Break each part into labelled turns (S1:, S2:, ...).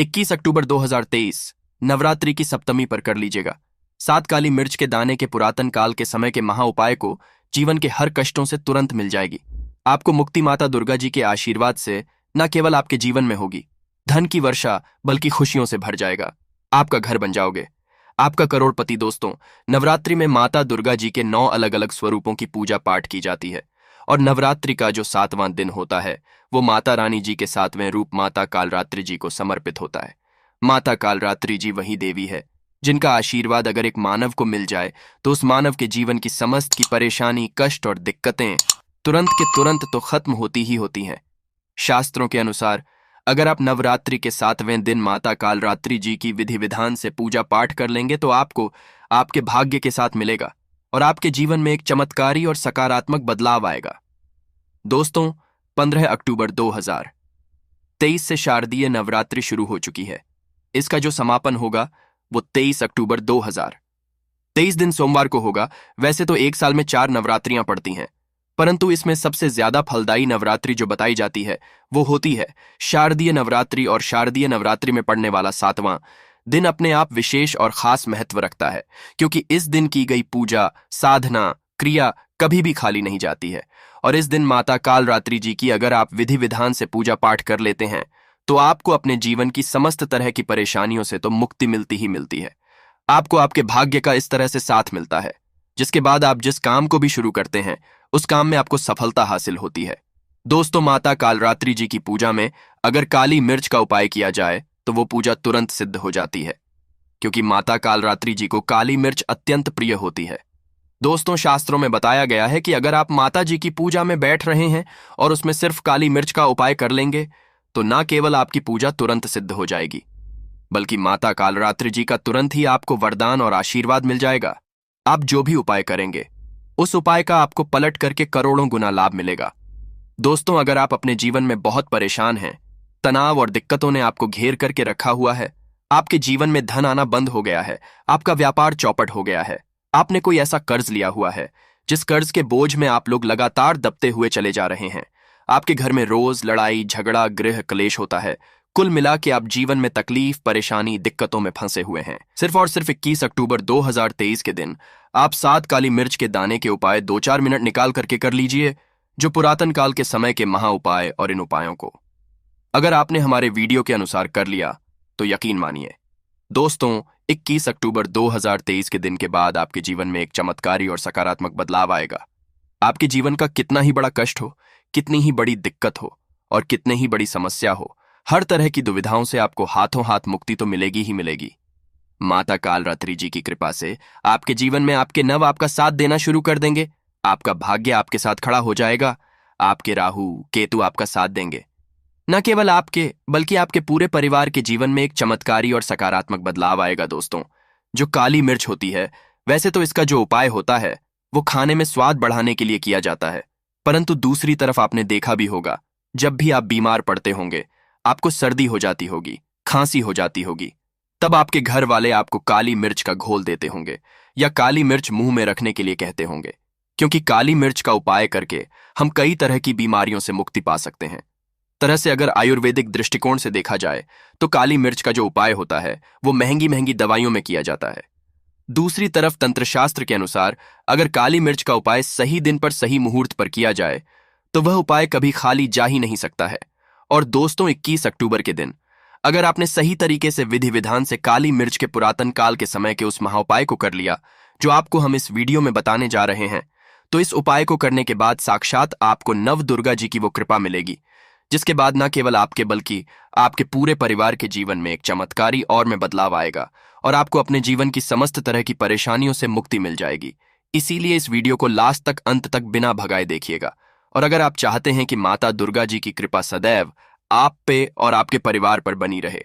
S1: 21 अक्टूबर 2023 नवरात्रि की सप्तमी पर कर लीजिएगा। 7 काली मिर्च के दाने के पुरातन काल के समय के महा उपाय को जीवन के हर कष्टों से तुरंत मिल जाएगी। आपको मुक्ति माता दुर्गा जी के आशीर्वाद से न केवल आपके जीवन में होगी धन की वर्षा, बल्कि खुशियों से भर जाएगा। आपका घर बन जाओगे, आपका करोड़पति। दोस्तों, नवरात्रि में माता दुर्गा जी के 9 अलग अलग स्वरूपों की पूजा पाठ की जाती है और नवरात्रि का जो 7वां दिन होता है वो माता रानी जी के 7वें रूप माता कालरात्रि जी को समर्पित होता है। माता कालरात्रि जी वही देवी है जिनका आशीर्वाद अगर एक मानव को मिल जाए तो उस मानव के जीवन की समस्त की परेशानी, कष्ट और दिक्कतें तुरंत के तुरंत तो खत्म होती ही होती हैं। शास्त्रों के अनुसार अगर आप नवरात्रि के 7वें दिन माता कालरात्रि जी की विधि विधान से पूजा पाठ कर लेंगे तो आपको आपके भाग्य के साथ मिलेगा और आपके जीवन में एक चमत्कारी और सकारात्मक बदलाव आएगा। दोस्तों, 15 अक्टूबर 2023 से शारदीय नवरात्रि शुरू हो चुकी है। इसका जो समापन होगा वो 23 अक्टूबर 2023 दिन सोमवार को होगा। वैसे तो एक साल में 4 नवरात्रियां पड़ती हैं, परंतु इसमें सबसे ज्यादा फलदायी नवरात्रि जो बताई जाती है वो होती है शारदीय नवरात्रि। और शारदीय नवरात्रि में पड़ने वाला 7वां दिन अपने आप विशेष और खास महत्व रखता है, क्योंकि इस दिन की गई पूजा, साधना, क्रिया कभी भी खाली नहीं जाती है। और इस दिन माता कालरात्रि जी की अगर आप विधि विधान से पूजा पाठ कर लेते हैं तो आपको अपने जीवन की समस्त तरह की परेशानियों से तो मुक्ति मिलती ही मिलती है। आपको आपके भाग्य का इस तरह से साथ मिलता है जिसके बाद आप जिस काम को भी शुरू करते हैं उस काम में आपको सफलता हासिल होती है। दोस्तों, माता कालरात्रि जी की पूजा में अगर काली मिर्च का उपाय किया जाए तो वो पूजा तुरंत सिद्ध हो जाती है, क्योंकि माता कालरात्रि जी को काली मिर्च अत्यंत प्रिय होती है। दोस्तों, शास्त्रों में बताया गया है कि अगर आप माता जी की पूजा में बैठ रहे हैं और उसमें सिर्फ काली मिर्च का उपाय कर लेंगे तो न केवल आपकी पूजा तुरंत सिद्ध हो जाएगी, बल्कि माता कालरात्रि जी का तुरंत ही आपको वरदान और आशीर्वाद मिल जाएगा। आप जो भी उपाय करेंगे उस उपाय का आपको पलट करके करोड़ों गुना लाभ मिलेगा। दोस्तों, अगर आप अपने जीवन में बहुत परेशान हैं, तनाव और दिक्कतों ने आपको घेर करके रखा हुआ है, आपके जीवन में धन आना बंद हो गया है, आपका व्यापार चौपट हो गया है, आपने कोई ऐसा कर्ज लिया हुआ है जिस कर्ज के बोझ में आप लोग लगातार दबते हुए चले जा रहे हैं, आपके घर में रोज लड़ाई झगड़ा गृह क्लेश होता है, कुल मिला के आप जीवन में तकलीफ, परेशानी, दिक्कतों में फंसे हुए हैं, सिर्फ और सिर्फ 21 अक्टूबर 2023 के दिन आप 7 काली मिर्च के दाने के उपाय 2-4 मिनट निकाल करके कर लीजिए, जो पुरातन काल के समय के महा उपाय। और इन उपायों को अगर आपने हमारे वीडियो के अनुसार कर लिया तो यकीन मानिए दोस्तों, 21 अक्टूबर 2023 के दिन के बाद आपके जीवन में एक चमत्कारी और सकारात्मक बदलाव आएगा। आपके जीवन का कितना ही बड़ा कष्ट हो, कितनी ही बड़ी दिक्कत हो और कितनी ही बड़ी समस्या हो, हर तरह की दुविधाओं से आपको हाथों हाथ मुक्ति तो मिलेगी ही मिलेगी। माता कालरात्रि जी की कृपा से आपके जीवन में आपके नव आपका साथ देना शुरू कर देंगे। आपका भाग्य आपके साथ खड़ा हो जाएगा। आपके राहु केतु आपका साथ देंगे। न केवल आपके बल्कि आपके पूरे परिवार के जीवन में एक चमत्कारी और सकारात्मक बदलाव आएगा। दोस्तों, जो काली मिर्च होती है, वैसे तो इसका जो उपाय होता है वो खाने में स्वाद बढ़ाने के लिए किया जाता है, परंतु दूसरी तरफ आपने देखा भी होगा जब भी आप बीमार पड़ते होंगे, आपको सर्दी हो जाती होगी, खांसी हो जाती होगी, तब आपके घर वाले आपको काली मिर्च का घोल देते होंगे या काली मिर्च मुंह में रखने के लिए कहते होंगे, क्योंकि काली मिर्च का उपाय करके हम कई तरह की बीमारियों से मुक्ति पा सकते हैं। तरह से अगर आयुर्वेदिक दृष्टिकोण से देखा जाए तो काली मिर्च का जो उपाय होता है वो महंगी महंगी दवाइयों में किया जाता है। दूसरी तरफ तंत्रशास्त्र के अनुसार अगर काली मिर्च का उपाय सही दिन पर सही मुहूर्त पर किया जाए तो वह उपाय कभी खाली जा ही नहीं सकता है। और दोस्तों, 21 अक्टूबर के दिन अगर आपने सही तरीके से विधि विधान से काली मिर्च के पुरातन काल के समय के उस महाउपाय को कर लिया जो आपको हम इस वीडियो में बताने जा रहे हैं, तो इस उपाय को करने के बाद साक्षात आपको नव दुर्गा जी की वो कृपा मिलेगी, जिसके बाद न केवल आपके बल्कि आपके पूरे परिवार के जीवन में एक चमत्कारी और में बदलाव आएगा और आपको अपने जीवन की समस्त तरह की परेशानियों से मुक्ति मिल जाएगी। इसीलिए इस वीडियो को लास्ट तक, अंत तक बिना भगाए देखिएगा। और अगर आप चाहते हैं कि माता दुर्गा जी की कृपा सदैव आप पे और आपके परिवार पर बनी रहे,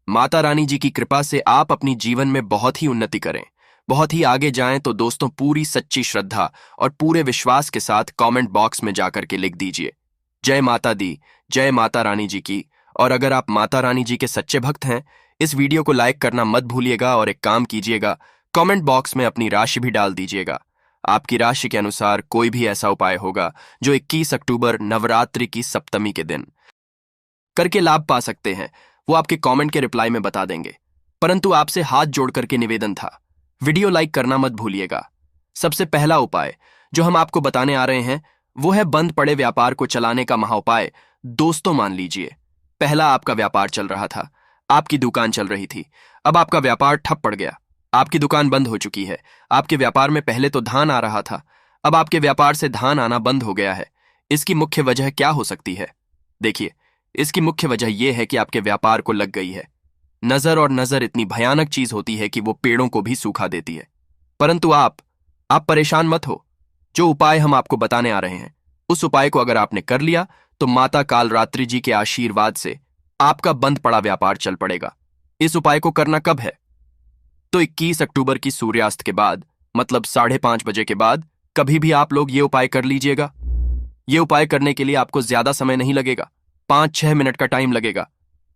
S1: माता रानी जी की कृपा से आप अपनी जीवन में बहुत ही उन्नति करें, बहुत ही आगे जाएं, तो दोस्तों पूरी सच्ची श्रद्धा और पूरे विश्वास के साथ कमेंट बॉक्स में जाकर के लिख दीजिए जय माता दी, जय माता रानी जी की। और अगर आप माता रानी जी के सच्चे भक्त हैं, इस वीडियो को लाइक करना मत भूलिएगा और एक काम कीजिएगा, कमेंट बॉक्स में अपनी राशि भी डाल दीजिएगा। आपकी राशि के अनुसार कोई भी ऐसा उपाय होगा जो 21 अक्टूबर नवरात्रि की सप्तमी के दिन करके लाभ पा सकते हैं, वो आपके कमेंट के रिप्लाई में बता देंगे। परंतु आपसे हाथ जोड़ करके निवेदन था, वीडियो लाइक करना मत भूलिएगा। सबसे पहला उपाय जो हम आपको बताने आ रहे हैं वो है बंद पड़े व्यापार को चलाने का महाउपाय। दोस्तों मान लीजिए, पहला आपका व्यापार चल रहा था, आपकी दुकान चल रही थी, अब आपका व्यापार ठप पड़ गया, आपकी दुकान बंद हो चुकी है। आपके व्यापार में पहले तो धान आ रहा था, अब आपके व्यापार से धान आना बंद हो गया है। इसकी मुख्य वजह क्या हो सकती है? देखिए, इसकी मुख्य वजह यह है कि आपके व्यापार को लग गई है नजर, और नजर इतनी भयानक चीज होती है कि वो पेड़ों को भी सूखा देती है। परंतु आप परेशान मत हो। जो उपाय हम आपको बताने आ रहे हैं उस उपाय को अगर आपने कर लिया तो माता कालरात्रि जी के आशीर्वाद से आपका बंद पड़ा व्यापार चल पड़ेगा। इस उपाय को करना कब है? तो 21 अक्टूबर की सूर्यास्त के बाद, मतलब 5:30 बजे के बाद कभी भी आप लोग ये उपाय कर लीजिएगा। ये उपाय करने के लिए आपको ज्यादा समय नहीं लगेगा, 5-6 मिनट का टाइम लगेगा।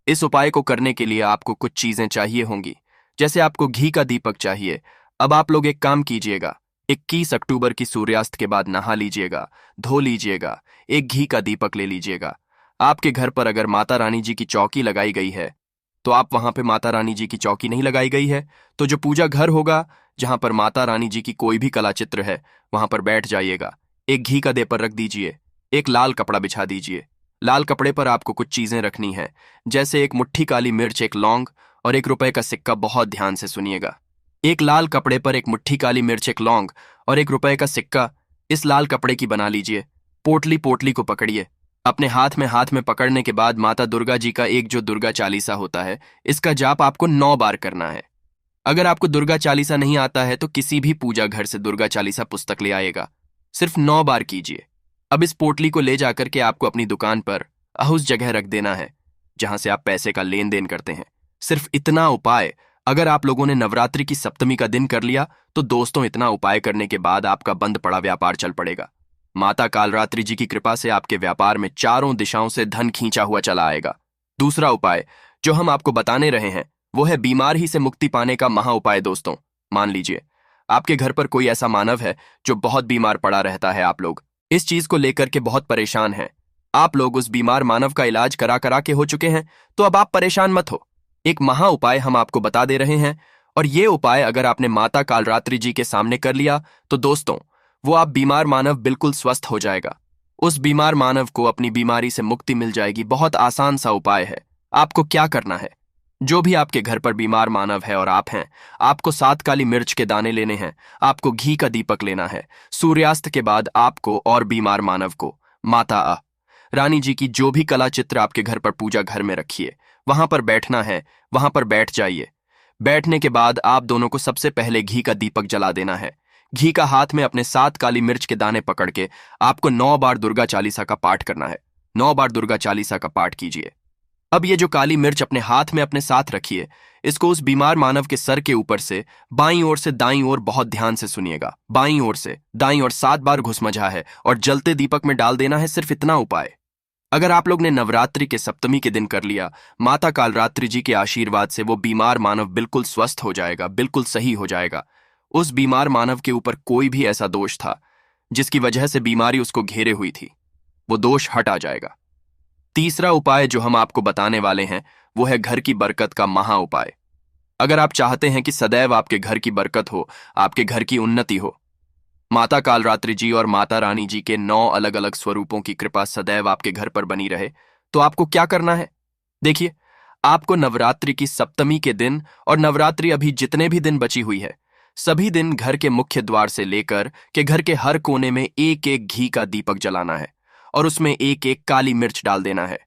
S1: इस उपाय को करने के लिए आपको कुछ चीजें चाहिए होंगी, जैसे आपको घी का दीपक चाहिए। अब आप लोग एक काम कीजिएगा, 21 अक्टूबर की सूर्यास्त के बाद नहा लीजिएगा, धो लीजिएगा, एक घी का दीपक ले लीजिएगा। आपके घर पर अगर माता रानी जी की चौकी लगाई गई है तो आप वहां पे माता रानी जी की चौकी नहीं लगाई गई है तो जो पूजा घर होगा जहां पर माता रानी जी की कोई भी कला चित्र है वहां पर बैठ जाइएगा। एक घी का देपर रख दीजिए, एक लाल कपड़ा बिछा दीजिए। लाल कपड़े पर आपको कुछ चीजें रखनी है, जैसे एक मुट्ठी काली मिर्च, एक लौंग और ₹1 का सिक्का। बहुत ध्यान से सुनिएगा। एक लाल कपड़े पर एक मुट्ठी काली मिर्च, एक लौंग और ₹1 का सिक्का इस लाल कपड़े की बना लीजिए। पोटली पोटली को पकड़िए। अपने हाथ में पकड़ने के बाद माता दुर्गा जी का एक जो दुर्गा चालीसा होता है, इसका जाप आपको 9 बार करना है। अगर आपको दुर्गा चालीसा नहीं आता है तो किसी भी पूजा घर से दुर्गा चालीसा पुस्तक ले आएगा, सिर्फ 9 बार कीजिए। अब इस पोटली को ले जाकर के आपको अपनी दुकान पर उस जगह रख देना है जहां से आप पैसे का लेन देन करते हैं। सिर्फ इतना उपाय अगर आप लोगों ने नवरात्रि की सप्तमी का दिन कर लिया तो दोस्तों, इतना उपाय करने के बाद आपका बंद पड़ा व्यापार चल पड़ेगा। माता कालरात्रि जी की कृपा से आपके व्यापार में चारों दिशाओं से धन खींचा हुआ चला आएगा। दूसरा उपाय जो हम आपको बताने रहे हैं वो है बीमार ही से मुक्ति पाने का महा उपाय। दोस्तों मान लीजिए, आपके घर पर कोई ऐसा मानव है जो बहुत बीमार पड़ा रहता है। आप लोग इस चीज को लेकर के बहुत परेशान हैं। आप लोग उस बीमार मानव का इलाज करा करा के हो चुके हैं, तो अब आप परेशान मत हो। एक महा उपाय हम आपको बता दे रहे हैं, और ये उपाय अगर आपने माता कालरात्रि जी के सामने कर लिया तो दोस्तों, वो आप बीमार मानव बिल्कुल स्वस्थ हो जाएगा। उस बीमार मानव को अपनी बीमारी से मुक्ति मिल जाएगी। बहुत आसान सा उपाय है। आपको क्या करना है, जो भी आपके घर पर बीमार मानव है और आप हैं, आपको 7 काली मिर्च के दाने लेने हैं, आपको घी का दीपक लेना है। सूर्यास्त के बाद आपको और बीमार मानव को माता रानी जी की जो भी कला चित्र आपके घर पर पूजा घर में रखिए, वहां पर बैठना है, वहां पर बैठ जाइए। बैठने के बाद आप दोनों को सबसे पहले घी का दीपक जला देना है। घी का हाथ में अपने 7 काली मिर्च के दाने पकड़ के आपको 9 बार दुर्गा चालीसा का पाठ करना है। 9 बार दुर्गा चालीसा का पाठ कीजिए। अब ये जो काली मिर्च अपने हाथ में अपने साथ रखिए, इसको उस बीमार मानव के सर के ऊपर से बाईं ओर से दाईं ओर, बहुत ध्यान से सुनिएगा, बाईं ओर से दाईं ओर 7 बार घुसमझा है और जलते दीपक में डाल देना है। सिर्फ इतना उपाय अगर आप लोग ने नवरात्रि के सप्तमी के दिन कर लिया, माता कालरात्रि जी के आशीर्वाद से वो बीमार मानव बिल्कुल स्वस्थ हो जाएगा, बिल्कुल सही हो जाएगा। उस बीमार मानव के ऊपर कोई भी ऐसा दोष था जिसकी वजह से बीमारी उसको घेरे हुई थी, वो दोष हट आ जाएगा। तीसरा उपाय जो हम आपको बताने वाले हैं वो है घर की बरकत का महा उपाय। अगर आप चाहते हैं कि सदैव आपके घर की बरकत हो, आपके घर की उन्नति हो, माता कालरात्रि जी और माता रानी जी के 9 अलग अलग स्वरूपों की कृपा सदैव आपके घर पर बनी रहे, तो आपको क्या करना है? देखिए, आपको नवरात्रि की सप्तमी के दिन और नवरात्रि अभी जितने भी दिन बची हुई है, सभी दिन घर के मुख्य द्वार से लेकर के घर के हर कोने में एक एक घी का दीपक जलाना है और उसमें एक एक काली मिर्च डाल देना है।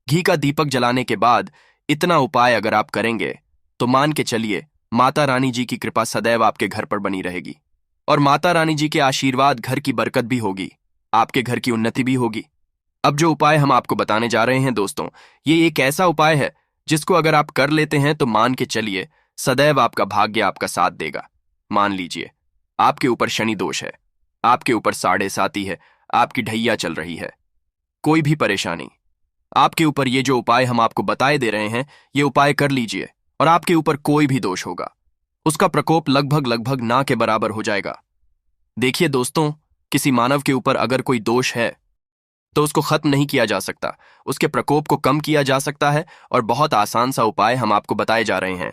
S1: घी का दीपक जलाने के बाद इतना उपाय अगर आप करेंगे तो मान के चलिए माता रानी जी की कृपा सदैव आपके घर पर बनी रहेगी और माता रानी जी के आशीर्वाद घर की बरकत भी होगी, आपके घर की उन्नति भी होगी। अब जो उपाय हम आपको बताने जा रहे हैं दोस्तों, ये एक ऐसा उपाय है जिसको अगर आप कर लेते हैं तो मान के चलिए सदैव आपका भाग्य आपका साथ देगा। मान लीजिए आपके ऊपर शनि दोष है, आपके ऊपर 7.5 है, आपकी ढैया चल रही है, कोई भी परेशानी आपके ऊपर, ये जो उपाय हम आपको बताए दे रहे हैं ये उपाय कर लीजिए और आपके ऊपर कोई भी दोष होगा उसका प्रकोप लगभग ना के बराबर हो जाएगा। देखिए दोस्तों, किसी मानव के ऊपर अगर कोई दोष है तो उसको खत्म नहीं किया जा सकता। उसके प्रकोप को कम किया जा सकता है और बहुत आसान सा उपाय हम आपको बताए जा रहे हैं।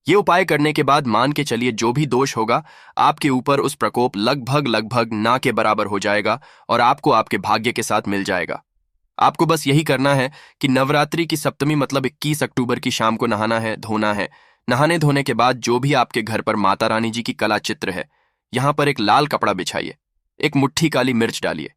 S1: ये उपाय करने के बाद मान के चलिए जो भी दोष होगा आपके ऊपर, उस प्रकोप लगभग लगभग ना के बराबर हो जाएगा और आपको आपके भाग्य के साथ मिल जाएगा। आपको बस यही करना है कि नवरात्रि की सप्तमी मतलब 21 अक्टूबर की शाम को नहाना है, धोना है। नहाने धोने के बाद जो भी आपके घर पर माता रानी जी की कला चित्र है, यहां पर एक लाल कपड़ा बिछाइए, एक मुट्ठी काली मिर्च डालिए,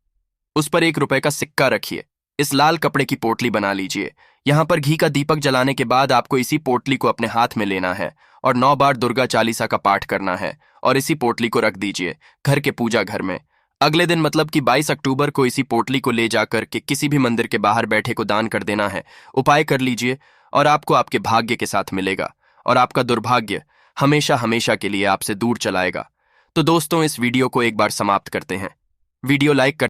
S1: उस पर 1 रुपए का सिक्का रखिए, इस लाल कपड़े की पोटली बना लीजिए। यहां पर घी का दीपक जलाने के बाद आपको इसी पोटली को अपने हाथ में लेना है और 9 बार दुर्गा चालीसा का पाठ करना है और इसी पोटली को रख दीजिए घर के पूजा घर में। अगले दिन मतलब कि 22 अक्टूबर को इसी पोटली को ले जाकर के किसी भी मंदिर के बाहर बैठे को दान कर देना है। उपाय कर लीजिए और आपको आपके भाग्य के साथ मिलेगा और आपका दुर्भाग्य हमेशा हमेशा के लिए आपसे दूर चलाएगा। तो दोस्तों, इस वीडियो को एक बार समाप्त करते हैं। वीडियो लाइक कर